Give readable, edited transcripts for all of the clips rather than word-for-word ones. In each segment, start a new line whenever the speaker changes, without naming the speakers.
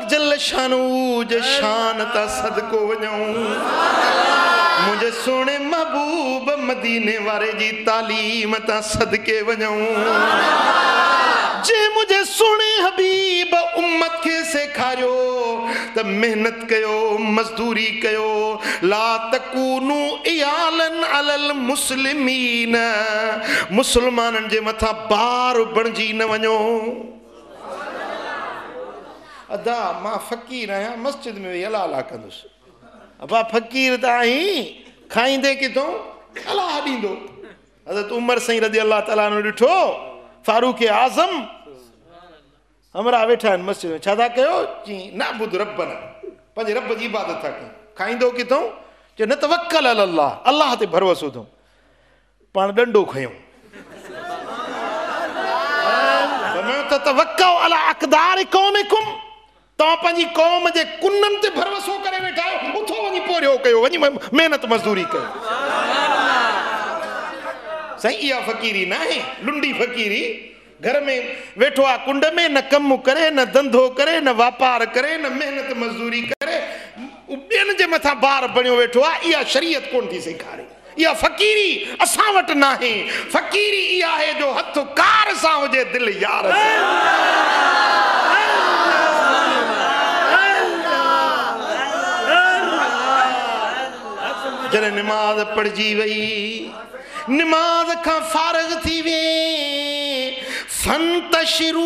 जल शानू जे शान ता सदको वञूं मुझे सोने महबूब मदीने वारे जी तालीम ता सदके वञूं जे मुझे सोने हबीब उम्मत के सेखारियो त मेहनत कयो मजदूरी कयो ला तकूनु इयालन अलल मुस्लिमीन मुसलमानन जे मथा बार बणजी न वञो अदा मां फकीर आहियां मस्जिद में अला अला कंदुसि अबा फकीर त आहीं खाईंदे किथों अला ॾींदो हज़रत उमर सईं रज़ी अल्लाह ताला ने ॾिठो फारूक आज़म हमरा वेठा आहिनि मस्जिद में छा था कयो चई नाबुद रब्बना पंहिंजे रब जी इबादत था कयूं खाईंदो किथों चए न तवक्कल अल्लाह अल्लाह ते भरोसो अथऊं पाण डंडो खयूं तवक्कल अला अक़दार क़ौमिकुम तव्हां पंहिंजी क़ौम जे कुननि ते भरोसो करे वेठा आहियो उथो वञी पोरियो कयो वञी महिनत मज़दूरी कयो साईं इहा फ़क़ीरी न आहे लुंडी फ़क़ीरी घर में वेठो आहे कुंड में न कमु करे न धंधो करे न वापार करे न महिनत मज़दूरी करे ॿियनि जे मथां बार बणियो वेठो आहे इहा शरीयत कोन थी सेखारे इहा फ़क़ीरी असां वटि न आहे फ़क़ीरी इहा आहे जो हथ कार सां हुजे दिलि यार जॾहिं निमाज़ पढ़जी वई निमाज़ खां फारिग़ थी वे फंतशिरू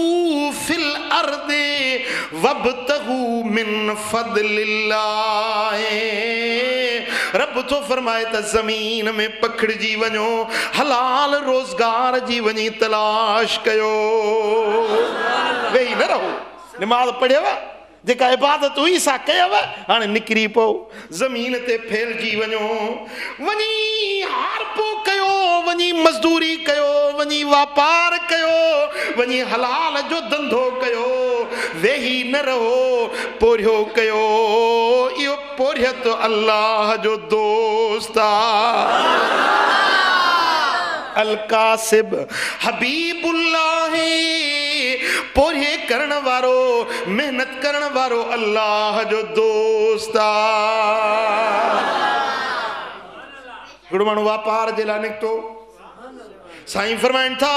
फिल अर्दे वब्तगू मिन फदलिल्लाह रब तो फरमाए त ज़मीन में पखड़जी वञो हलाल रोज़गार जी वञी तलाश कयो वेही न रहो निमाज़ पढ़ियव जेका इबादत हुई सा कयव हाणे निकिरी पओ ज़मीन ते फैलजी वञो वञी हारपो कयो वञी मज़दूरी कयो वञी वापार कयो वञी हलाल जो धंधो कयो वेही न रहो पोरियो कयो इहो पोरियत अल्लाह जो दोस्त अल कासिब हबीबुल्लाह पोरिये करण वारो मेहनत करण वारो अल्लाह जो दोस्त गुड़ माण्हू वापार जे लाइ निकितो साईं फरमाइनि था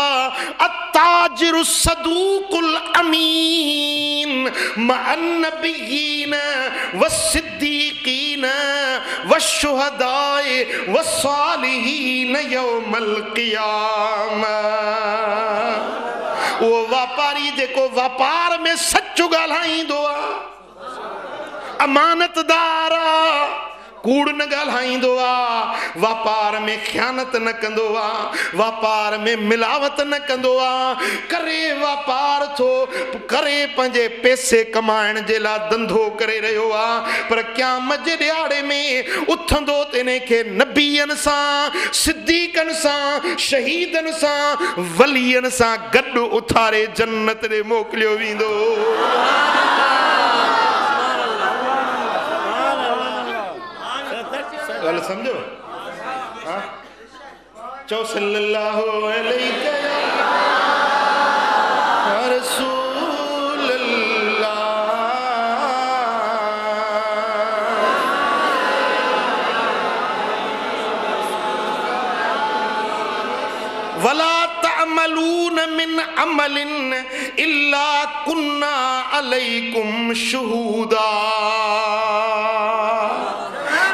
अत्ताजिरु सदूकुल अमीन मअन नबिय्यीन वस्सिद्दीकीन वश्शुहदाए वस्सालिहीन यौमल क़ियामा वो वापारी जेको वापार में सच्चो ॻाल्हाईंदो आहे अमानतदार कूड़ न ॻाल्हाईंदो आहे वापार में ख़यानत न कंदो आहे वापार में मिलावट न कंदो आहे करे वापार थो करे पंहिंजे पैसे कमाइण जे लाइ धंधो करे रहियो आहे पर क़यामत जे ॾियारे में उथंदो त इन खे नबीअनि सां सिद्दीक़नि सां शहीदनि सां वलीअनि सां गॾु उथारे जन्नत ॾे मोकिलियो वेंदो गल समझो हाँ चौ सल्लल्लाहु अलैहि या रसूल अल्लाह वला तअमलून मिन अमलिन इल्ला कुन्ना अलैकुम शुहूदा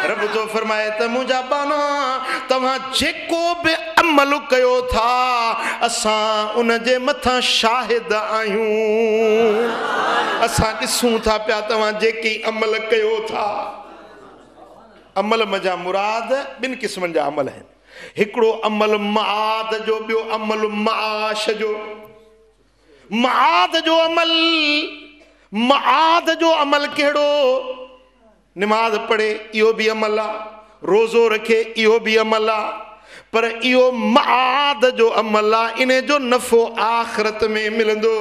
रब तो फरमाए त मुंहिंजा बाना तव्हां जेको बि अमल कयो था असां उन जे मथां शाहिद आहियूं असां ॾिसूं था पिया तव्हां जेके अमल कयो था अमल मजा मुराद ॿिनि क़िस्मनि जा अमल आहिनि हिकिड़ो अमल माद जो ॿियो अमल माश जो माद जो अमल कहिड़ो निमाज पढ़े इहो भी अमल आहे रोज़ो रखे इहो भी अमल आहे पर इहो माद जो अमल आहे इन जो नफ़ो आख़िरत में मिलंदो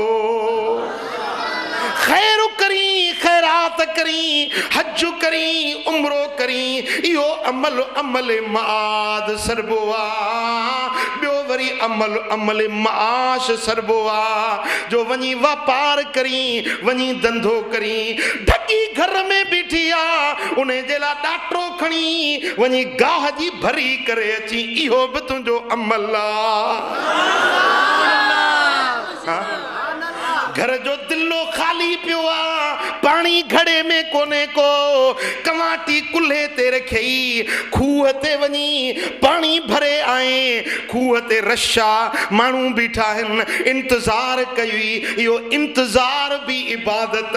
खैर करी खैरात करी हज करी उम्रो करी इहो अमल माद सरबो आहे ॿियो वरी अमल अमल माश सरबोआ जो वनी व्यापार करी वनी धंधो करी ढकी घर में बिठिया उन्हें जेला डाटो खणी वनी गाह जी भरी करे अची इहो भी तुझो अमल घर जो दिलो खाली पियो पानी घड़े में कोने को कमाटी कुल्हे ते रखई खूह ते वनी पानी भरे आए खूह ते रशा मानू बीठा हन इंतजार कई यो इंतजार भी इबादत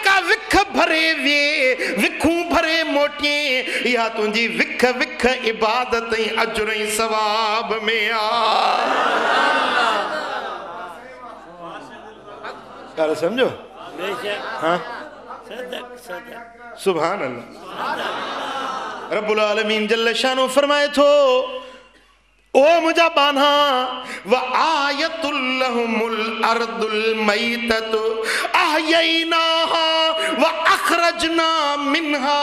का विख भरे वे विखू भरे मोटे या तुझी विख विख इबादत अजर सवाब में आ समझो हाँ सुभान अल्लाह रब्बुल आलमीन जल्ल शानो फरमाए थो ओ मुझा बान्हा व आयतुल लहुमुल अर्दुल मैततु अहयैनाहा व अखरजना मिन्हा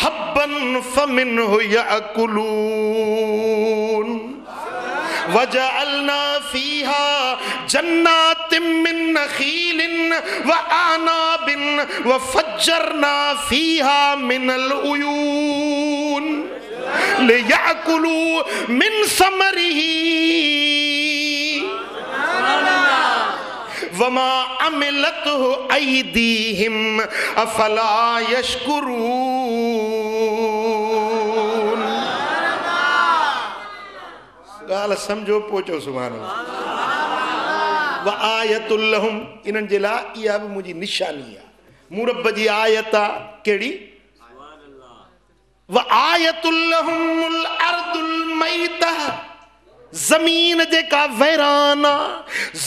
हब्बन फमिन्हु याकुलून वजअलना फीहा जन्नातिम मिन नखीलिन व आनाबिन व फज्जरना फीहा मिनल उयून लियाकुलू मिन समरिही वमा अमिलतहु ऐदीहिम अफला यशकुरून। गाल समझो पोचो सुभान अल्लाह। व आयतुल लहुम इनन जिला इया भी मुझी निशानी है मुरब्ब जी आयता केड़ी व आयतुल लहुमुल अर्दुल मैता जमीन जेका वैराना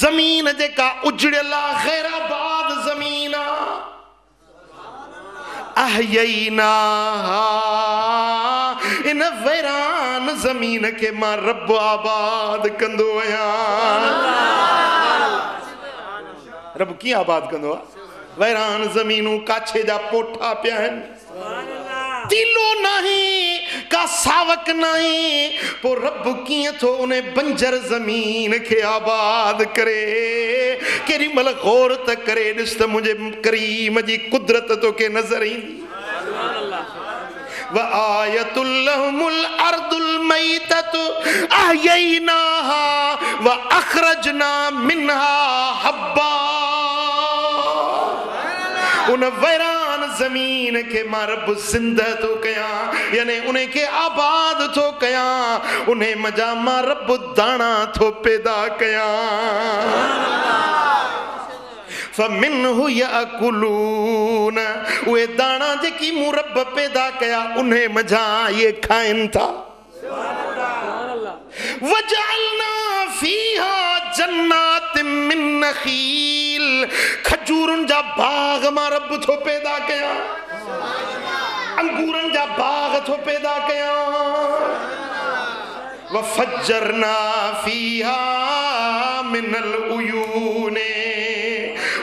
जमीन जेका उजड़ला गैराबाद जमीना अहयैना इन वैरान जमीन के मां रब आबाद कंदो आया रब की आबाद कंदो वैरान जमीनू काछे जा पोठा पिया हैं तिलो नहीं का सावक नहीं पो रब किए थो उन्हें बंजर जमीन के आबाद करे केरी मल गौर त करे दिस त मुझे करीम जी कुदरत तो के नजर ही व आयतुल लहुमुल अर्दुल मैततु अहयैनाहा व अखरजना मिन्हा हब्बा उन वैरान जमीन के मारब जिंदा तो कया यानी उन्हें के आबाद तो कया उन्हें मजा मारब दाना तो पैदा कया फमिन्हु याकुलून वे दाना जेकी मुरब पैदा कया उन्हें मजा ये खाइन था वजअलना फीहा जन्नातिम मिन नखील खजूरन जा बाग मां रब थो पैदा कया अंगूरन जा बाग थो पैदा कया व फज्जरना फीहा मिनल उयूने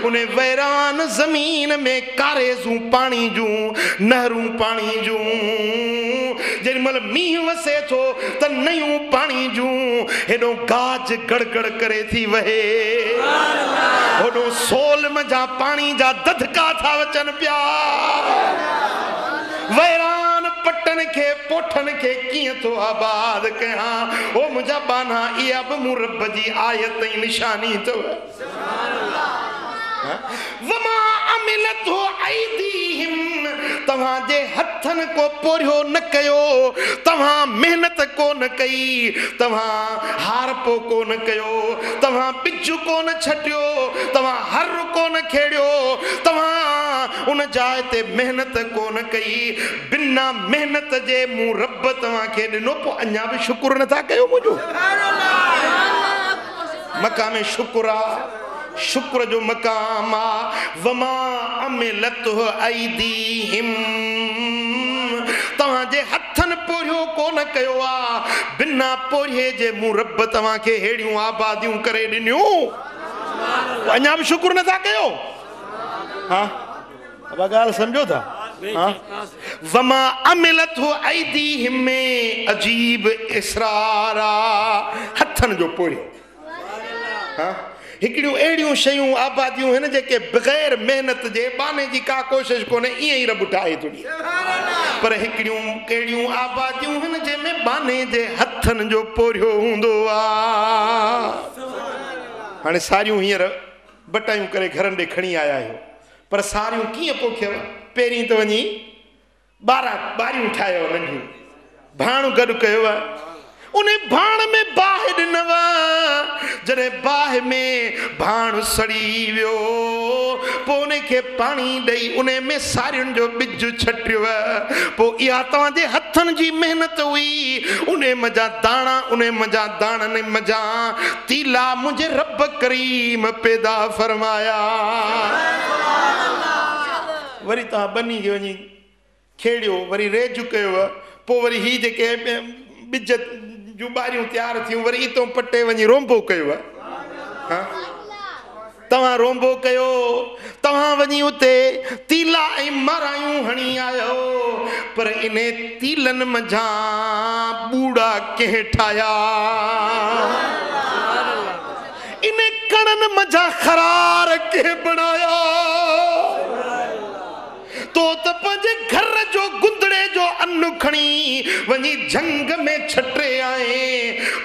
उन्हें वैरान जमीन में कारेजू पानी जू नहरू पानी जू जेमल मीह वसे थो त नयूं पानी जू हेडो गाज गड़गड़ करे थी वहे होडो सोल मजा पानी जा दधका था वचन प्या वैरान पटन के पोठन के किए तो आबाद कया ओ मुझा बाना इया ब मुरब जी आयत निशानी तो वमा अमिलत हो ऐदीहिम तव्हां जे हथन को पोरियो न कयो तव्हां मेहनत को न कई तव्हां हारपो को न कयो तव्हां बिजू को न छटियो तव्हां हर को न खेड़ियो तव्हां उन जाय ते मेहनत को न कई बिना मेहनत जे मूं रब तव्हां खे ॾिनो पोइ अञा बि शुक्र नथा कयो मुंहिंजो मकाम शुक्र शुक्र जो मकाम आ वमा अमिलत ऐदीहिम तव्हां जे हथन पोरियो को न कयो आ बिना पोरिये जे मूं रब तव्हां खे हेड़ियूं आबादियूं करे ॾिनियूं अञा बि शुक्र नथा कयो हाँ अब ॻाल्हि सम्झो था वमा अमिलत हो ऐदीहिम में अजीब इसरारा हथन जो पोड़ियो हिकड़ियों एड़ियों शयूं आबादियों हैं जेके बगैर मेहनत जे बाने जी का कोशिश कोने इए ही रब ठाए तो पर हिकड़ियों केड़ियों आबादियों हैं जे में बाने जे हथन जो पोड़ियो हुंदो आ हाने सारियों हींअर बटायूं करे घरनि ॾे खणी आया आहियो पर सारियूं कीअं पोखियव पहिरीं त वञी ॿारियूं ठाहियो नंढियूं भाणो गॾु कयो उन भाण में बाहि ॾिनव जॾहिं बाहि में भाण सड़ी वियो पोइ उन खे पाणी ॾेई उन में सारियुनि जो ॿिज छटियो पोइ इहा तव्हांजे हथनि जी महिनत हुई उन मज़ा दाणा उन मज़ा दाणनि मज़ा तीला मुंहिंजे रब करीम पैदा फरमाया वरी तव्हां बनी खे वञी खेड़ियो वरी रेज कयो पोइ वरी ही जेके ॿिज जूं ॿारियूं तयारु थियूं वरी इतो पटे वञी रोंबो कयो तव्हां रोंबो कयो तव्हां वञी उते तीला ऐं मारायूं हणी आयो पर इन तीलनि मंझां बूढ़ा कंहिं ठाहिया इन कणनि मंझां खरार कंहिं बणाया तो त पंहिंजे घर जो गुंदड़े जो अन्न खणी वञी जंग में छटे आए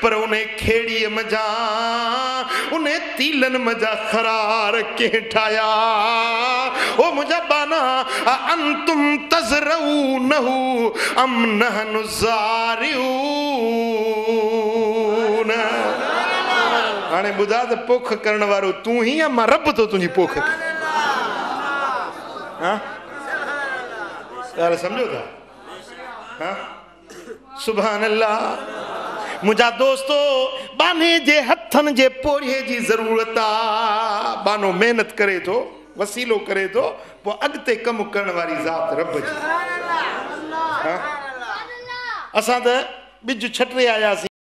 पर उन खेड़ीअ मंझां उन तीलनि मंझां खरार कंहिं ठाहिया ओ मुंहिंजा बाना अंतुम तज़रऊनहु अम नहनु ज़ारिऊन हाणे ॿुधा त पोख करण वारो तूं ही या मां रब तो तुंहिंजी पोख यार समझो था सुभान अल्लाह मुझा दोस्तो बाने जे हथन जे पोड़े जी जरूरत आ बानो मेहनत करे तो वसीलो करे तो वो अगते कम करण वाली जात रब जी असां त बिज छटरे आयासीं